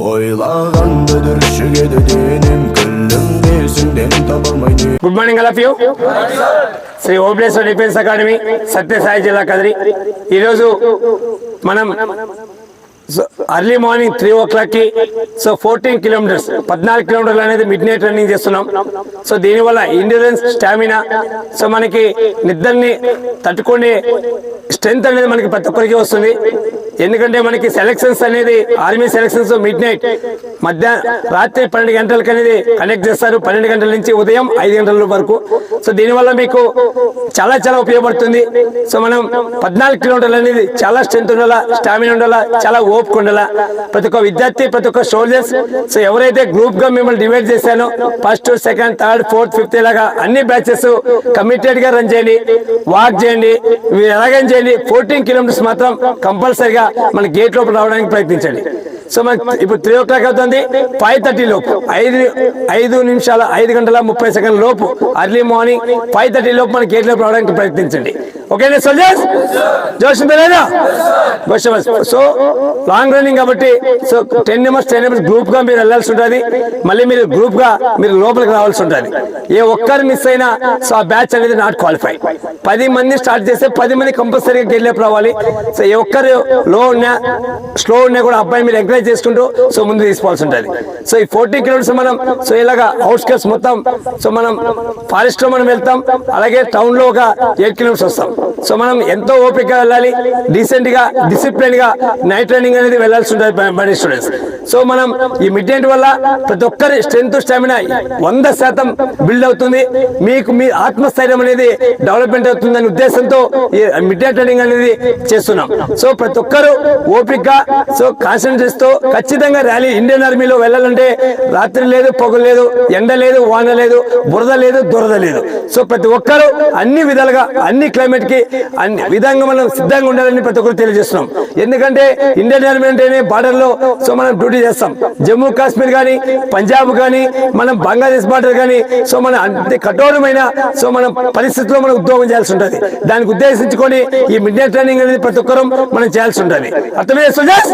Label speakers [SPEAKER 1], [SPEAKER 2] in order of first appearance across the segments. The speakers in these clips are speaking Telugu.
[SPEAKER 1] Good morning all of you. Sri Obleswar Defense Academy, Satya Sai Jilla Kadri. ఈరోజు మనం అర్లీ మార్నింగ్ 3 o'clock కి 14 kilometers 14 కిలోమీటర్లు అనేది మిడ్ నైట్ రన్నింగ్ చేస్తున్నాం. సో దీనివల్ల ఎండ్యూరెన్స్, స్టామినా, సో మనకి నిద్రని తట్టుకునే స్ట్రెంత్ అనేది మనకి ప్రతి ఒక్కరికి వస్తుంది. ఎందుకంటే మనకి సెలక్షన్స్ అనేది ఆర్మీ సెలక్షన్స్ మిడ్ నైట్ రాత్రి 12 గంటలకు అనేది కండక్ట్ చేస్తారు. 12 గంటల నుంచి ఉదయం 5 గంటల వరకు. సో దీనివల్ల మీకు చాలా చాలా ఉపయోగపడుతుంది. సో మనం 14 కిలోమీటర్లు అనేది చాలా స్ట్రెంత్ ఉండాలా, స్టామినా ఉండాలా, చాలా ఓపిక ఉండాలా. ప్రతి ఒక్క విద్యార్థి, ప్రతి ఒక్క సోల్జర్స్, సో ఎవరైతే గ్రూప్ గా మిమ్మల్ని డివైడ్ చేశానో first, second, third, fourth, fifth ఇలాగా అన్ని బ్యాచెస్ కమిటెడ్ గా రన్ చేయండి, వాక్ చేయండి, ఎలాగైనా చేయండి. 14 కిలోమీటర్స్ మాత్రం కంపల్సరిగా మన గేట్ లోపల రావడానికి ప్రయత్నించండి. సో మనకి ఇప్పుడు 3 o'clock అవుతుంది. 5:30 లోపు 5 నిమిషాల 5 గంటల 30 సెకండ్ల లోపు అర్లీ మార్నింగ్ 5:30 లోపు మన గేట్ లోపు రావడానికి ప్రయత్నించండి. ఓకేనా సోల్జర్స్? జోష్ ఉందా లేదా? సో లాంగ్ రన్నింగ్ కాబట్టి సో 10 members గ్రూప్ గా మీరు వెళ్లాల్సి ఉంటుంది. మళ్ళీ మీరు గ్రూప్ గా మీరు లోపలికి రావాల్సి ఉంటుంది. ఏ ఒక్కరు మిస్ అయినా సో ఆ బ్యాచ్ అనేది నాట్ క్వాలిఫై. 10 మంది స్టార్ట్ చేస్తే 10 మంది కంపల్సరీగా గేట్ లోపు రావాలి. సో ఏ ఒక్కరు లో ఉన్నా, స్లో ఉన్నా కూడా అబ్బాయి మీరు ఎంకరేజ్ చేసుకుంటూ సో ముందు తీసుకోవాల్సి ఉంటుంది. సో ఈ 14 కిలోమీటర్స్ మనం సో ఇలాగా అవుట్స్కట్స్ మొత్తం సో మనం ఫారెస్ట్ లో మనం వెళ్తాం, అలాగే టౌన్ లో ఒక 8 కిలోమీటర్స్ వస్తాం. సో మనం ఎంతో ఓపిక వెళ్ళాలి, డీసెంట్ గా, డిసిప్లిన్ గా నైట్ రన్నింగ్ అనేది వెళ్లాల్సి ఉంటుంది బడి స్టూడెంట్స్. సో మనం ఈ మిడ్ నైట్ వల్ల ప్రతి ఒక్కరి స్ట్రెంత్, స్టామినా 100% బిల్డ్ అవుతుంది. మీకు మీ ఆత్మస్థైర్యం అనేది డెవలప్మెంట్ అవుతుందనే ఉద్దేశంతో ఈ మిడ్ నైట్ రన్నింగ్ అనేది చేస్తున్నాం. సో ప్రతి ఒక్కరు ఓపిక సో కాన్సన్ట్రేట్ తో ఖచ్చితంగా ర్యాలీ ఇండియన్ ఆర్మీలో వెళ్ళాలంటే రాత్రి లేదు, పొగలు లేదు, ఎండ లేదు, వాన లేదు, బురద లేదు, దురద లేదు. సో ప్రతి ఒక్కరు అన్ని విధాలుగా, అన్ని క్లైమేట్ కి అన్ని విధంగా మనం సిద్ధంగా ఉండాలని ప్రతి ఒక్కరు తెలియజేస్తున్నాం. ఎందుకంటే ఇండియన్ ఆర్మీ అంటేనే బార్డర్ లో సో మనం డ్యూటీ చేస్తాం. జమ్మూ కాశ్మీర్ కానీ, పంజాబ్ కానీ, మనం బంగ్లాదేశ్ బార్డర్ కానీ, సో మన అంతే కఠోరమైన సో మనం పరిస్థితుల్లో మనం ఉద్యోగం చేయాల్సి ఉంటుంది. దానికి ఉద్దేశించుకొని ఈ మిడ్ నైట్ ట్రైనింగ్ అనేది ప్రతి ఒక్కరు మనం చేయాల్సి ఉంటుంది. అర్థమే సోల్జర్స్?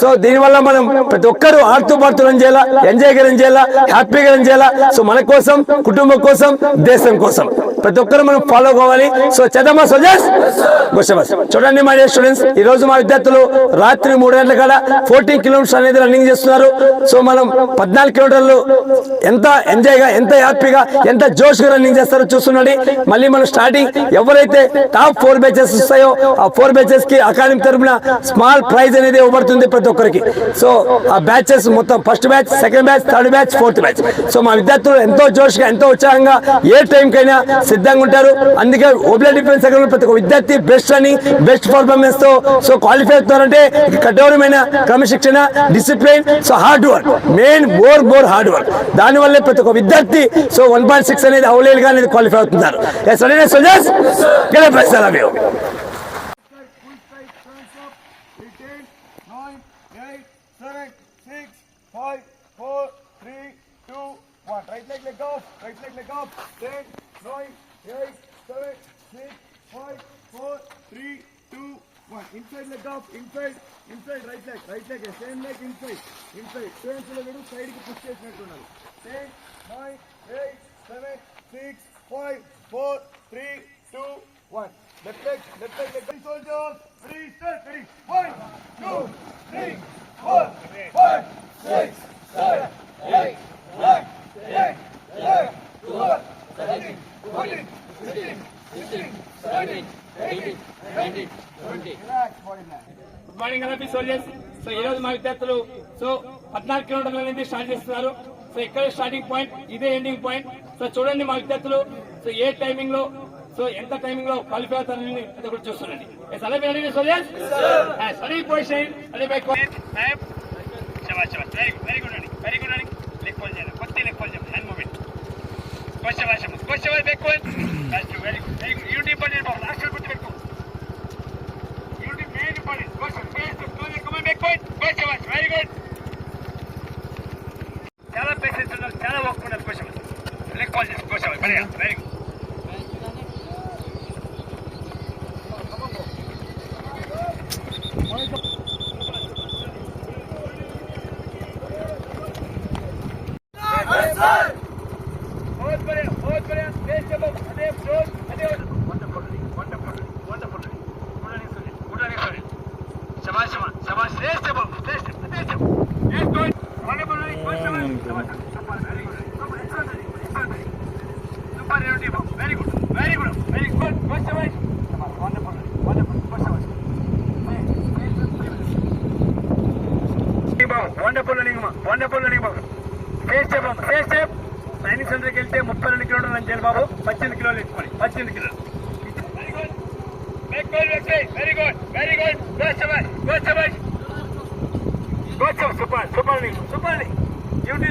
[SPEAKER 1] సో దీనివల్ల మనం ప్రతి ఒక్కరు ఆడుతూ పాడుతూ రన్ చేయాలా, ఎంజాయ్ గా రన్ చేయాలా, హ్యాపీగా రన్ చేయాలా. సో మన కోసం, కుటుంబం కోసం, దేశం కోసం ప్రతి ఒక్కరు మనం ఫాలో కావాలి. సో చేద్దామా సోల్జర్స్? చూడండి మై డియర్ స్టూడెంట్స్, ఈ రోజు మా విద్యార్థులు రాత్రి 3 గంటల కాడ 14 కిలోమీటర్స్ అనేది రన్నింగ్ చేస్తున్నారు. సో మనం 14 కిలోమీటర్లు ఎంత ఎంజాయ్ గా, ఎంత హ్యాపీగా, ఎంత జోష్ గా రన్నింగ్ చేస్తారో చూస్తున్నాడు. మళ్ళీ మనం స్టార్టింగ్ ఎవరైతే టాప్ 4 బ్యాచెస్ వస్తాయో ఆ 4 బ్యాచెస్ కి అకాడమీ తరఫున స్మాల్ ప్రైజ్ అనేది ఇవ్వబడుతుంది ప్రతి ఒక్కరికి. సో ఆ బ్యాచెస్ మొత్తం first batch, second batch, third batch, fourth batch. So మా విద్యార్థులు ఎంతో జోష్ గా, ఎంతో ఉత్సాహంగా ఏ టైం కైనా సిద్ధంగా ఉంటారు. అందుకే ఓబ్లే డిఫెన్స్ అకాడమీ ప్రతి ఒక్క విద్యార్థి బెస్ట్ రన్నింగ్, బెస్ట్ పర్ఫార్మెన్స్ తో సో క్వాలిఫై అవుతున్నారంటే కఠోరమైన క్రమశిక్షణ, discipline, so hard work, main more hard work. దానివల్లే ప్రతి ఒక్క విద్యార్థి సో 1.6 అనేది అవలేలుగా అనేది క్వాలిఫై అవుతున్నారు. Soldiers Right leg off, right leg off, 10, 9, 8, 7, 6, 5, 4, 3, 2, 1. Inside leg off, inside, right leg, same leg inside, same side ki push chestunnattunnadu. 10, 9, 8, 7, 6, 5, 4, 3, 2, 1. Left leg, soldiers, ready, start, ready. 1, 2, 3, 4, 5, 6, 7, 8, 9, 10, 11, 12, 13, 14, 15, 16, 17, 18, 19, 20. Good morning అలా సోల్జర్స్. సో ఈ రోజు మా విద్యార్థులు సో 14 కిలోమీటర్ల అనేది స్టార్ట్ చేస్తున్నారు. సో ఇక్కడ స్టార్టింగ్ పాయింట్, ఇదే ఎండింగ్ పాయింట్. సో చూడండి మా విద్యార్థులు సో ఏ టైమింగ్ లో, సో ఎంత టైమింగ్ లో క్వాలిఫై అవుతారని ఒకటి చూస్తున్నాండి. Soldiers steady position, steady by very good అండి, వెరీ గుడ్ అండి. లెగ్ ఫోల్డ్ చేయాలి, కొద్ది లెగ్ ఫోల్డ్ చేయాలి, hand movement. Question back fold. Very good, very good. Unity important బాబు, లాస్ట్ గుర్తు పెట్టుకో. Unity main important. Question back fold, question very good. చాలా పేషెన్స్ ఉన్నారు, చాలా వర్క్ ఉన్నారు. క్వశ్చన్ లెగ్ ఫోల్డ్ చేసి క్వశ్చన్ వెరీ గుడ్.
[SPEAKER 2] बहुत बढ़िया बेस्ट जवाब अदे जोश अदे वंडरफुल शाबाश शाबाश बेस्ट जवाब बेस्ट अदे जवाब यस गुड वंडरफुल शाबाश super very good super very good best शाबाश वंडरफुल बेस्ट शाबाश వండర్ఫుల్ రన్నింగ్ బాబు ఫేస్ స్టెప్ సైనిక్ సెంటర్కి వెళ్తే 32 కిలోలు రన్ చేయాలి బాబు 18 కిలోలు ఎత్తుకోండి 18 కిలోలు very good super duty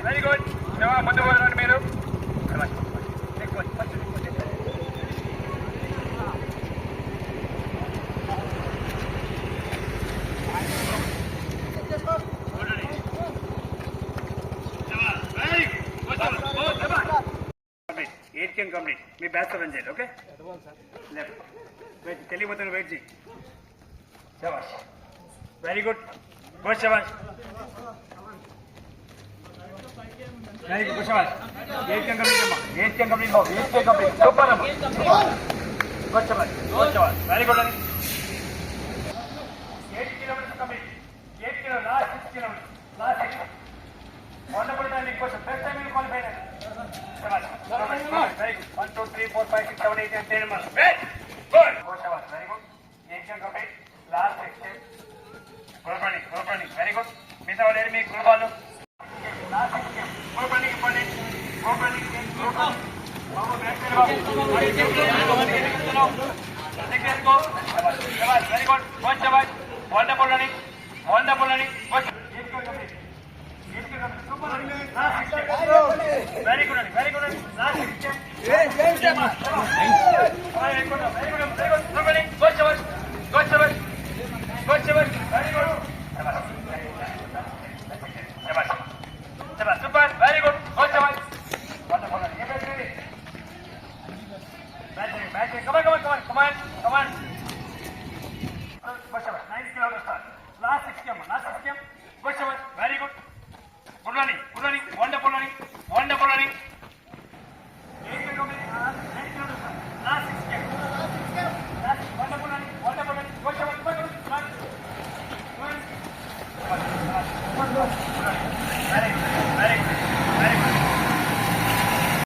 [SPEAKER 2] very good ముందు పోదండి మీరు కంప్లీట్ మీ బ్యాచ్ రన్ చేయండి ఓకే తెలియపోతే వెయిట్ చేయి శబాష్ వెరీ గుడ్ శబాష్ వెరీ గుడ్ శబాష్ 8 కంప్లీట్ అమ్మా 8 కంప్లీట్ బాబు 8 కంప్లీట్ సూపర్ అమ్మా శబాష్ వెరీ గుడ్ అని 8 kilometres complete 8 kilo last 6 kilometres last 6 wonderful timing కోసం బెస్ట్ టైమింగ్ క్వాలిఫై అయ్యారు శబాష్ very good 1 2 3 4 5 6 7 8 9 10 number very good శబాష్ very good 8 complete last 6 group running very good మిగతా వాళ్ళు మీ గ్రూప్ వాళ్ళు లాస్ట్ 6 గ్రూప్ రన్నింగ్ ఇవ్వండి గ్రూప్ రన్నింగ్ బాబు బ్యాక్ సైడ్ బాబు శబాష్ వెరీ గుడ్ శబాష్ wonderful running very good last 6 very good wonderful back కమాన్